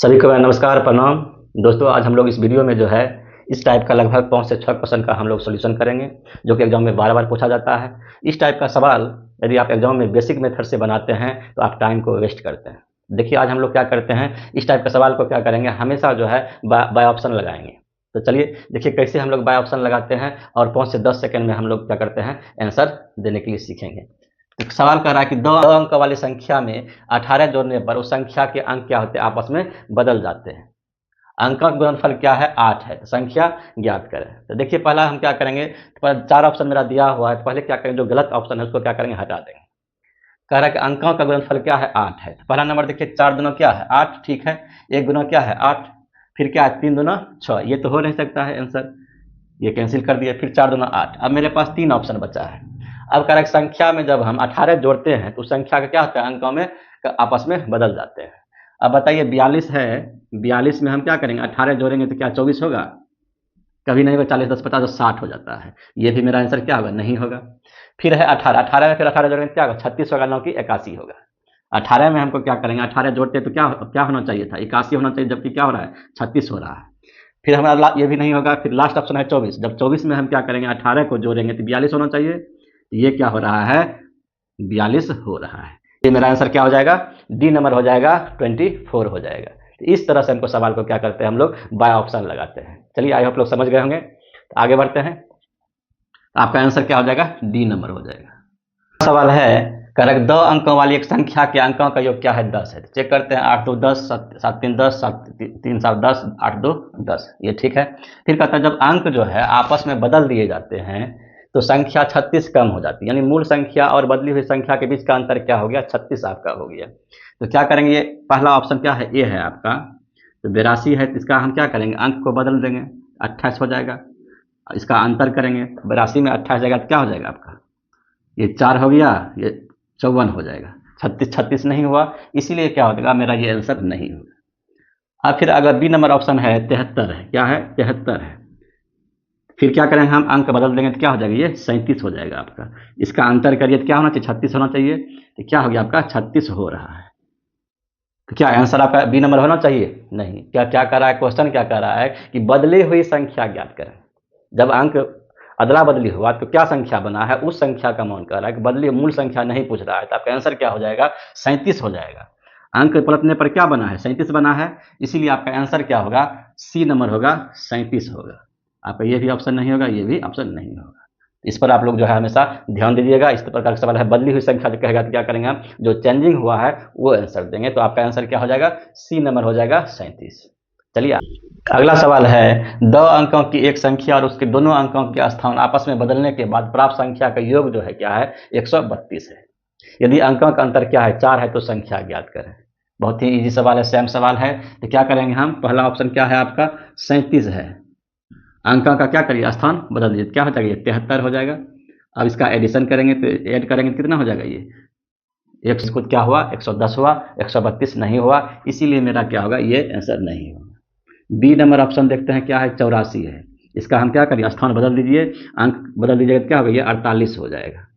सभी को नमस्कार प्रणाम। दोस्तों, आज हम लोग इस वीडियो में जो है इस टाइप का लगभग 5 से 6 क्वेश्चन का हम लोग सोल्यूशन करेंगे, जो कि एग्जाम में बार बार पूछा जाता है। इस टाइप का सवाल यदि आप एग्जाम में बेसिक मेथड से बनाते हैं तो आप टाइम को वेस्ट करते हैं। देखिए, आज हम लोग क्या करते हैं, इस टाइप का सवाल को क्या करेंगे, हमेशा जो है बाय ऑप्शन लगाएंगे। तो चलिए देखिए कैसे हम लोग बाय ऑप्शन लगाते हैं और 5 से 10 सेकंड में हम लोग क्या करते हैं, आंसर देने के लिए सीखेंगे। तो सवाल कर रहा है कि 2 अंक वाली संख्या में 18 जोड़ने पर उस संख्या के अंक क्या होते हैं, आपस में बदल जाते हैं। अंक का गुणनफल क्या है, 8 है। तो संख्या ज्ञात करें। तो देखिए पहला हम क्या करेंगे, तो 4 ऑप्शन मेरा दिया हुआ है, तो पहले क्या करेंगे, जो गलत ऑप्शन है उसको क्या करेंगे, हटा देंगे। कह रहा है कि अंकों का गुणनफल क्या है, 8 है। तो पहला नंबर देखिए, 4 दूना क्या है, 8, ठीक है। 1 गुना क्या है, 8, फिर क्या है, 3 दूना 6, ये तो हो नहीं सकता है आंसर, ये कैंसिल कर दिए। फिर 4 दूना 8। अब मेरे पास 3 ऑप्शन बचा है। अब कह रहा है संख्या में जब हम 18 जोड़ते हैं तो संख्या का क्या होता है, अंकों में आपस में बदल जाते हैं। अब बताइए 42 है, 42 में हम क्या करेंगे, 18 जोड़ेंगे तो क्या 24 होगा, कभी नहीं होगा। 40 10 50 तो 60 हो जाता है। ये भी मेरा आंसर क्या होगा, नहीं होगा। फिर है 18, 18 में फिर 18 जोड़ेंगे तो क्या होगा, 36 होगा, 9 की 81 होगा। 18 में हमको क्या करेंगे, 18 जोड़ते तो क्या क्या होना चाहिए था, 81 होना चाहिए, जबकि क्या हो रहा है, 36 हो रहा है। फिर हमारा ये भी नहीं होगा। फिर लास्ट ऑप्शन है 24। जब 24 में हम क्या करेंगे, 18 को जोड़ेंगे तो 42 होना चाहिए। तो ये क्या हो रहा है, 42 हो रहा है। ये मेरा आंसर क्या हो जाएगा, डी नंबर हो जाएगा, 24 हो जाएगा। तो इस तरह से हमको सवाल को क्या करते हैं, हम लोग बाय ऑप्शन लगाते हैं। चलिए, आई होप लोग समझ गए होंगे। तो आगे बढ़ते हैं। तो आपका आंसर क्या हो जाएगा, डी नंबर हो जाएगा। सवाल है, करेक्ट 2 अंकों वाली एक संख्या के अंकों का योग क्या है, 10 है। तो चेक करते हैं, 8 2 10, 7 3 10, 7 3 7 10, 8 2 10, ये ठीक है। फिर कहता है जब अंक जो है आपस में बदल दिए जाते हैं तो संख्या 36 कम हो जाती है, यानी मूल संख्या और बदली हुई संख्या के बीच का अंतर क्या हो गया, 36 आपका हो गया। तो क्या करेंगे, ये पहला ऑप्शन क्या है, ए है आपका। तो 82 है, तो इसका हम क्या करेंगे, अंक को बदल देंगे, 28 हो जाएगा। इसका अंतर करेंगे, 82 में 28 जाएगा तो क्या हो जाएगा आपका, ये 4 हो गया, ये 54 हो जाएगा। 36 36 नहीं हुआ, इसीलिए क्या हो जाएगा, मेरा ये आंसर नहीं होगा। अब फिर अगर बी नंबर ऑप्शन है, 73 है, क्या है, 73 है। फिर क्या करेंगे, हम अंक बदल देंगे तो क्या हो जाएगा, ये 37 हो जाएगा आपका। इसका अंतर करिए तो क्या होना चाहिए, 36 होना चाहिए। तो क्या हो गया आपका, 36 हो रहा है। तो क्या आंसर आपका बी नंबर होना चाहिए, नहीं। क्या क्या कर रहा है, क्वेश्चन क्या कर रहा है कि बदली हुई संख्या ज्ञात करें। जब अंक अदला बदली हुआ तो क्या संख्या बना है, उस संख्या का मान कर रहा है कि बदली मूल संख्या नहीं पूछ रहा है। तो आपका आंसर क्या हो जाएगा, 37 हो जाएगा। अंक पलटने पर क्या बना है, 37 बना है, इसीलिए आपका आंसर क्या होगा, सी नंबर होगा, 37 होगा। आपका ये भी ऑप्शन नहीं होगा, ये भी ऑप्शन नहीं होगा। इस पर आप लोग जो है हमेशा ध्यान दीजिएगा। इस प्रकार का सवाल है, बदली हुई संख्या जो कहेगा तो क्या करेंगे हम, जो चेंजिंग हुआ है वो आंसर देंगे। तो आपका आंसर क्या हो जाएगा, सी नंबर हो जाएगा, 37। चलिए अगला सवाल है, 2 अंकों की एक संख्या और उसके दोनों अंकों के स्थान आपस में बदलने के बाद प्राप्त संख्या का योग जो है क्या है, 132 है। यदि अंकों का अंतर क्या है, 4 है, तो संख्या ज्ञात करें। बहुत ही इजी सवाल है, सेम सवाल है। तो क्या करेंगे हम, पहला ऑप्शन क्या है आपका, 37 है। अंकों का क्या करिए, स्थान बदल दीजिए, क्या हो जाएगा, ये 73 हो जाएगा। अब इसका एडिशन करेंगे तो ऐड करेंगे तो कितना हो जाएगा, ये एक खुद क्या हुआ, 110 हुआ, 132 नहीं हुआ, इसीलिए मेरा क्या होगा, ये आंसर नहीं होगा। बी नंबर ऑप्शन देखते हैं, क्या है, 84 है। इसका हम क्या करिए, स्थान बदल दीजिए, अंक बदल दीजिएगा तो क्या होगा, ये 48 हो जाएगा।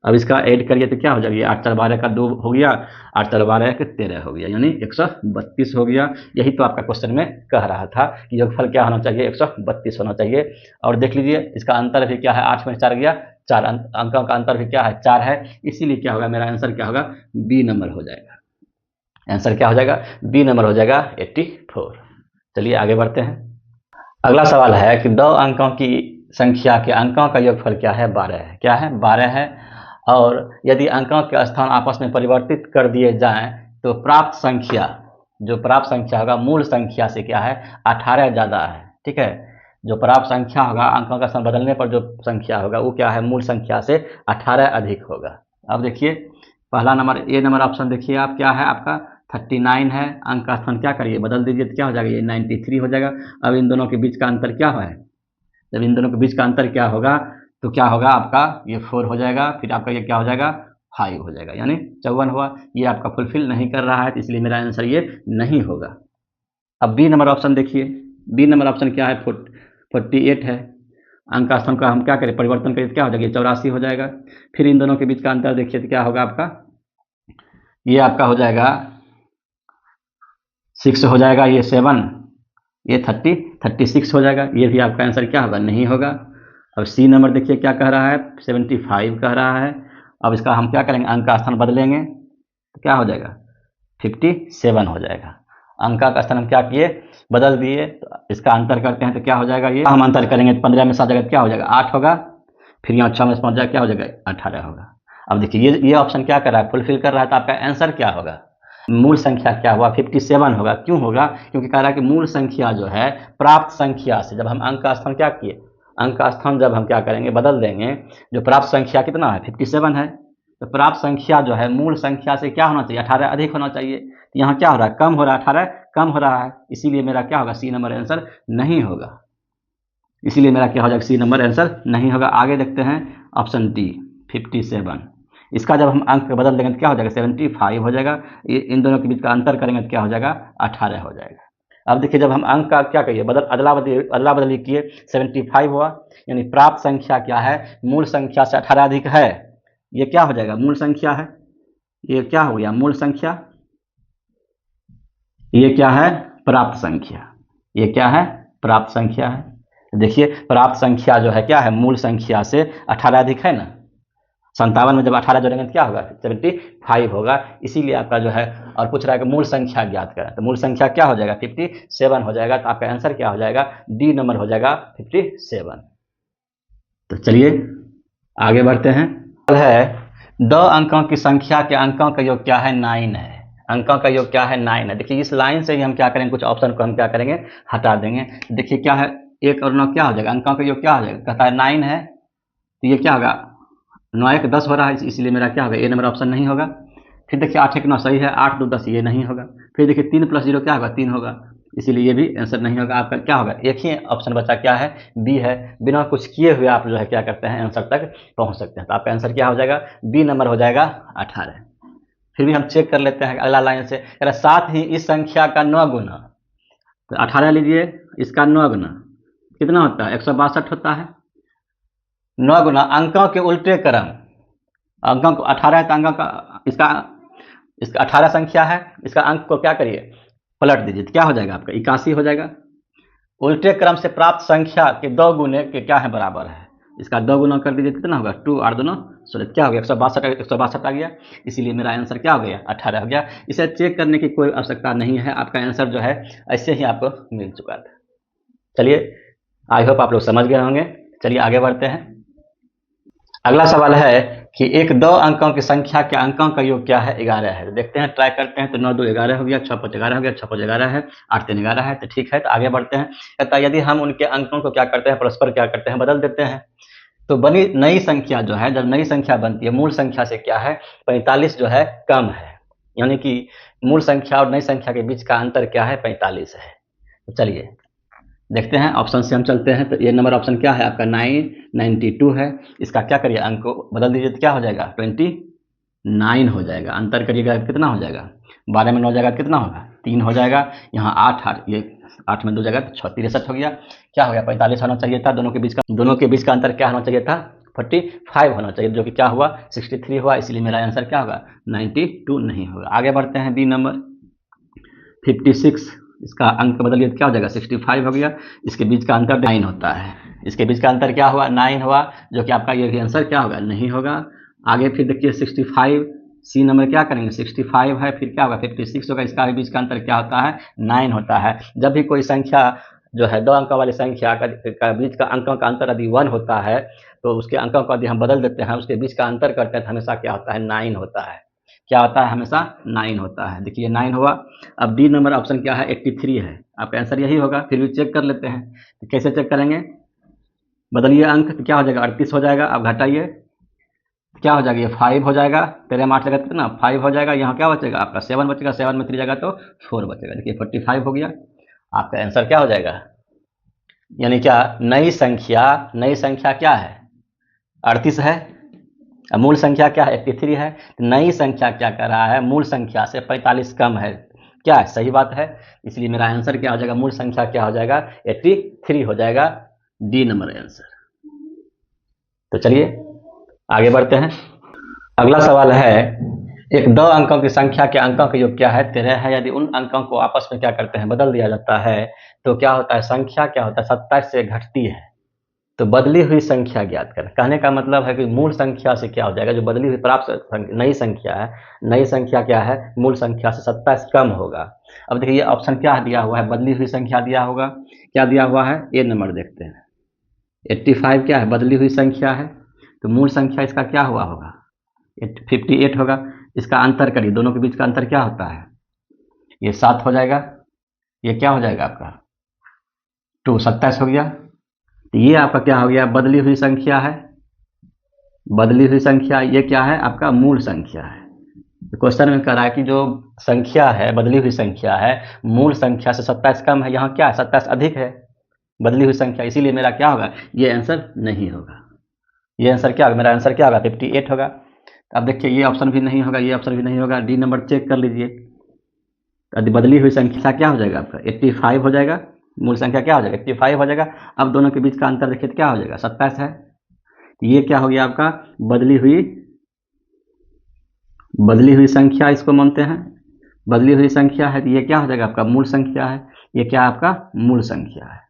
अब इसका ऐड करिए तो क्या हो जाएगा, ये 8 4 12 का 2 हो गया, 8 4 12 का 13 हो गया, यानी 132 हो गया। यही तो आपका क्वेश्चन में कह रहा था कि योगफल क्या होना चाहिए, 132 होना चाहिए। और देख लीजिए इसका अंतर भी क्या है, 8 में 4 गया, 4 अंकों का अंतर भी क्या है, 4 है, इसीलिए क्या होगा, मेरा आंसर क्या होगा, बी नंबर हो जाएगा। आंसर क्या हो जाएगा, बी नंबर हो जाएगा, 84। चलिए आगे बढ़ते हैं। अगला सवाल है कि 2 अंकों की संख्या के अंकों का योगफल क्या है, 12 है। क्या है, 12 है। और यदि अंकों के स्थान आपस में परिवर्तित कर दिए जाएं तो प्राप्त संख्या, जो प्राप्त संख्या होगा मूल संख्या से क्या है, 18 ज़्यादा है। ठीक है, जो प्राप्त संख्या होगा अंकों का स्थान बदलने पर जो संख्या होगा वो क्या है, मूल संख्या से 18 अधिक होगा। अब देखिए पहला नंबर, ए नंबर ऑप्शन देखिए आप, क्या है आपका 39 है। अंक का स्थान क्या करिए, बदल दीजिए तो क्या हो जाएगा, ये 93 हो जाएगा। अब इन दोनों के बीच का अंतर क्या है, जब इन दोनों के बीच का अंतर क्या होगा तो क्या होगा आपका, ये 4 हो जाएगा। फिर आपका ये क्या हो जाएगा, 5 हो जाएगा, यानी 54 हुआ। ये आपका फुलफिल नहीं कर रहा है, तो इसलिए मेरा आंसर ये नहीं होगा। अब बी नंबर ऑप्शन देखिए, बी नंबर ऑप्शन क्या है, 48 है। अंक का स्थान का हम क्या करें, परिवर्तन करें तो क्या हो जाएगा, 84 हो जाएगा। फिर इन दोनों के बीच का अंतर देखिए तो क्या होगा आपका, ये आपका हो जाएगा 6 हो जाएगा, ये 7, ये 36 हो जाएगा। ये भी आपका आंसर क्या होगा, नहीं होगा। अब सी नंबर देखिए क्या कह रहा है, 75 कह रहा है। अब इसका हम क्या करेंगे, अंक का स्थान बदलेंगे तो क्या हो जाएगा, 57 हो जाएगा। अंक का स्थान हम क्या किए, बदल दिए। तो इसका अंतर करते हैं तो क्या हो जाएगा, ये हम अंतर करेंगे तो 15 में 7 जगह क्या हो जाएगा, 8 होगा। फिर यहाँ 6 में 5 जाएगा क्या हो जाएगा, 18 होगा। अब देखिए ये ऑप्शन क्या कर रहा है, फुलफिल कर रहा है। तो आपका आंसर क्या होगा, मूल संख्या क्या हुआ, 57 होगा। क्यों होगा, क्योंकि कह रहा है कि मूल संख्या जो है प्राप्त संख्या से, जब हम अंक का स्थान क्या किए, अंक का स्थान जब हम क्या करेंगे, बदल देंगे, जो प्राप्त संख्या कितना है, 57 है। तो प्राप्त संख्या जो है मूल संख्या से क्या होना चाहिए, 18 अधिक होना चाहिए। तो यहाँ क्या हो रहा है, कम हो रहा है, 18 कम हो रहा है। इसीलिए मेरा क्या होगा, सी नंबर आंसर नहीं होगा। इसीलिए मेरा क्या हो जाएगा, सी नंबर आंसर नहीं होगा। आगे देखते हैं ऑप्शन डी, 57। इसका जब हम अंक बदल देंगे तो क्या हो जाएगा, 75 हो जाएगा। इन दोनों के बीच का अंतर करेंगे तो क्या हो जाएगा, 18 हो जाएगा। अब देखिए जब हम अंक का क्या कहिए, अदला बदली किए, 75 हुआ, यानी प्राप्त संख्या क्या है, मूल संख्या से 18 अधिक है। ये क्या हो जाएगा, मूल संख्या है। ये क्या हो गया, मूल संख्या। ये क्या है, प्राप्त संख्या। ये क्या है, प्राप्त संख्या है। देखिए प्राप्त संख्या जो है क्या है, मूल संख्या से 18 अधिक है ना। 57 में जब 18 जोड़ेंगे तो क्या होगा, 75 होगा। इसीलिए आपका जो है, और पूछ रहा है कि मूल संख्या ज्ञात करें, तो मूल संख्या क्या हो जाएगा, 57 हो जाएगा। तो आपका आंसर क्या हो जाएगा, डी नंबर हो जाएगा 57। तो चलिए आगे बढ़ते हैं। है 2 अंकों की संख्या के अंकों का योग क्या है, 9 है। अंकों का योग क्या है, 9 है। देखिए इस लाइन से ही हम क्या करेंगे, कुछ ऑप्शन को हम क्या करेंगे, हटा देंगे। देखिए क्या है, 1 और 9 क्या हो जाएगा, अंकों का योग क्या हो जाएगा, कहता है 9 है। तो ये क्या होगा, 9 1 10 हो रहा है, इसलिए मेरा क्या होगा, ए नंबर ऑप्शन नहीं होगा। फिर देखिए 8 1 9 सही है, 8 2 10 ये नहीं होगा। फिर देखिए 3 + 0 क्या होगा, 3 होगा, इसीलिए ये भी आंसर नहीं होगा। आपका क्या होगा, एक ही ऑप्शन बचा, क्या है, बी है। बिना कुछ किए हुए आप जो है क्या करते हैं, आंसर तक पहुंच सकते हैं। तो आपका आंसर क्या हो जाएगा, बी नंबर हो जाएगा 18। फिर भी हम चेक कर लेते हैं अगला लाइन से, कह रहा साथ ही इस संख्या का 9 गुना। तो 18 लीजिए, इसका 9 गुना कितना होता है, 162 होता है। 9 गुना अंकों के उल्टे क्रम, अंकों को 18 है तो अंकों का इसका 18 संख्या है, इसका अंक को क्या करिए, पलट दीजिए तो क्या हो जाएगा, आपका 81 हो जाएगा। उल्टे क्रम से प्राप्त संख्या के 2 गुने के क्या है, बराबर है। इसका 2 गुना कर दीजिए कितना होगा, 2 8 2 16, क्या हो गया, 162 आ गया। इसीलिए मेरा आंसर क्या हो गया, 18 हो गया। इसे चेक करने की कोई आवश्यकता नहीं है, आपका आंसर जो है ऐसे ही आपको मिल चुका था। चलिए आई होप आप लोग समझ गए होंगे। चलिए आगे बढ़ते हैं। अगला सवाल है कि एक 2 अंकों की संख्या के अंकों का योग क्या है, 11 है। तो देखते हैं, ट्राई करते हैं। तो 9 2 11 हो गया, 6 5 11 हो गया, 6 5 11 है, 8 3 11 है। तो ठीक है, तो आगे बढ़ते हैं। कहता है यदि हम उनके अंकों को क्या करते हैं, परस्पर क्या करते हैं, बदल देते हैं। तो बनी नई संख्या जो है, जब नई संख्या बनती है मूल संख्या से क्या है, 45 जो है कम है। यानी कि मूल संख्या और नई संख्या के बीच का अंतर क्या है, 45 है। तो चलिए देखते हैं, ऑप्शन से हम चलते हैं। तो ये नंबर ऑप्शन क्या है आपका, 992 है। इसका क्या करिए, अंक को बदल दीजिए तो क्या हो जाएगा, 29 हो जाएगा। अंतर करिएगा कितना हो जाएगा, 12 में 9 जाएगा कितना होगा, 3 हो जाएगा। यहाँ 8 ये 8 में 2 जाएगा तो 63 हो गया। क्या हो गया, 45 होना चाहिए था। दोनों के बीच का अंतर क्या होना चाहिए था, 45 होना चाहिए, जो कि क्या हुआ, 63 हुआ। इसलिए मेरा आंसर क्या होगा, 92 नहीं होगा। आगे बढ़ते हैं, बी नंबर 56। इसका अंक बदलिए तो क्या हो जाएगा, 65 हो गया। इसके बीच का अंतर 9 होता है। इसके बीच का अंतर क्या हुआ, 9 हुआ, जो कि आपका ये भी आंसर क्या होगा, नहीं होगा। आगे फिर देखिए 65, सी नंबर क्या करेंगे, 65 है, फिर क्या होगा, 56 होगा। इसका भी बीच का अंतर क्या होता है, 9 होता है। जब भी कोई संख्या जो है 2 अंकों वाली संख्या का बीच का अंकों का अंतर यदि 1 होता है, तो उसके अंकों को यदि हम बदल देते हैं, उसके बीच का अंतर करते हैं, तो हमेशा क्या होता है, 9 होता है। क्या होता है, हमेशा 9 होता है। देखिए 9 हुआ। अब डी नंबर ऑप्शन क्या है, 83 है। आपका आंसर यही होगा। फिर भी चेक कर लेते हैं, तो कैसे चेक करेंगे, बदलिए अंक तो क्या हो जाएगा, 38 हो जाएगा। अब घटाइए क्या हो जाएगा, ये 5 हो जाएगा। 13 में 8 लगा कितना, 5 हो जाएगा। यहाँ क्या बचेगा आपका, 7 बचेगा। 7 में 3 जाएगा तो 4 बचेगा। देखिए 45 हो गया। आपका आंसर क्या हो जाएगा, यानी क्या, नई संख्या क्या है, 38 है। मूल संख्या क्या है, 83 है। नई संख्या क्या कर रहा है, मूल संख्या से 45 कम है। क्या है, सही बात है। इसलिए मेरा आंसर क्या हो जाएगा, मूल संख्या क्या हो जाएगा, 83 हो जाएगा, डी नंबर आंसर। तो चलिए आगे बढ़ते हैं। अगला सवाल है, एक दो अंकों की संख्या के अंकों का योग क्या है 13 है। यदि उन अंकों को आपस में क्या करते हैं बदल दिया जाता है तो क्या होता है संख्या क्या होता है 27 से घटती है। तो बदली हुई संख्या ज्ञात करें। कहने का मतलब है कि मूल संख्या से क्या हो जाएगा जो बदली हुई प्राप्त नई संख्या है, नई संख्या क्या है मूल संख्या से 27 कम होगा। अब देखिए ये ऑप्शन क्या दिया हुआ है बदली हुई संख्या दिया होगा। क्या दिया हुआ है ए नंबर देखते हैं। 85 क्या है बदली हुई संख्या है तो मूल संख्या इसका क्या हुआ होगा 58 होगा। इसका अंतर करिए दोनों के बीच का अंतर क्या होता है ये 7 हो जाएगा। ये क्या हो जाएगा आपका 2 27 हो गया। तो ये आपका क्या हो गया बदली हुई संख्या है। बदली हुई संख्या ये क्या है आपका मूल संख्या है। तो क्वेश्चन में कह रहा है कि जो संख्या है बदली हुई संख्या है मूल संख्या से 27 कम है। यहाँ क्या है 27 अधिक है बदली हुई संख्या, इसीलिए मेरा क्या होगा ये आंसर नहीं होगा। ये आंसर क्या होगा मेरा आंसर क्या होगा 58 होगा। अब देखिए ये ऑप्शन भी नहीं होगा, ये ऑप्शन भी नहीं होगा। डी नंबर चेक कर लीजिए। तो बदली हुई संख्या क्या हो जाएगा आपका 85 हो जाएगा। मूल संख्या क्या हो जाएगा 85 हो जाएगा। अब दोनों के बीच का अंतर देखिए तो क्या हो जाएगा 27 है। तो ये क्या हो गया आपका बदली हुई संख्या इसको मानते हैं। बदली हुई संख्या है तो ये क्या हो जाएगा आपका मूल संख्या है। ये क्या आपका मूल संख्या है।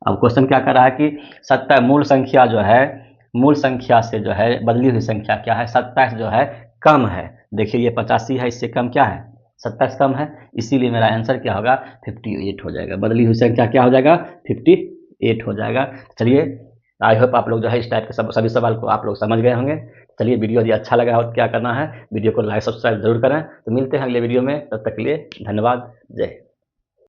अब क्वेश्चन क्या कर रहा है कि 27 मूल संख्या जो है मूल संख्या से जो है बदली हुई संख्या क्या है 27 जो है कम है। देखिए ये 85 है इससे कम क्या है 27 कम है, इसीलिए मेरा आंसर क्या होगा 58 हो जाएगा। बदली हुई संख्या क्या हो जाएगा 58 हो जाएगा। चलिए आई होप आप लोग जो है इस टाइप के सभी सवाल को आप लोग समझ गए होंगे। चलिए वीडियो यदि अच्छा लगा हो तो क्या करना है वीडियो को लाइक सब्सक्राइब जरूर करें। तो मिलते हैं अगले वीडियो में, तब तक के लिए धन्यवाद। जय हिंद।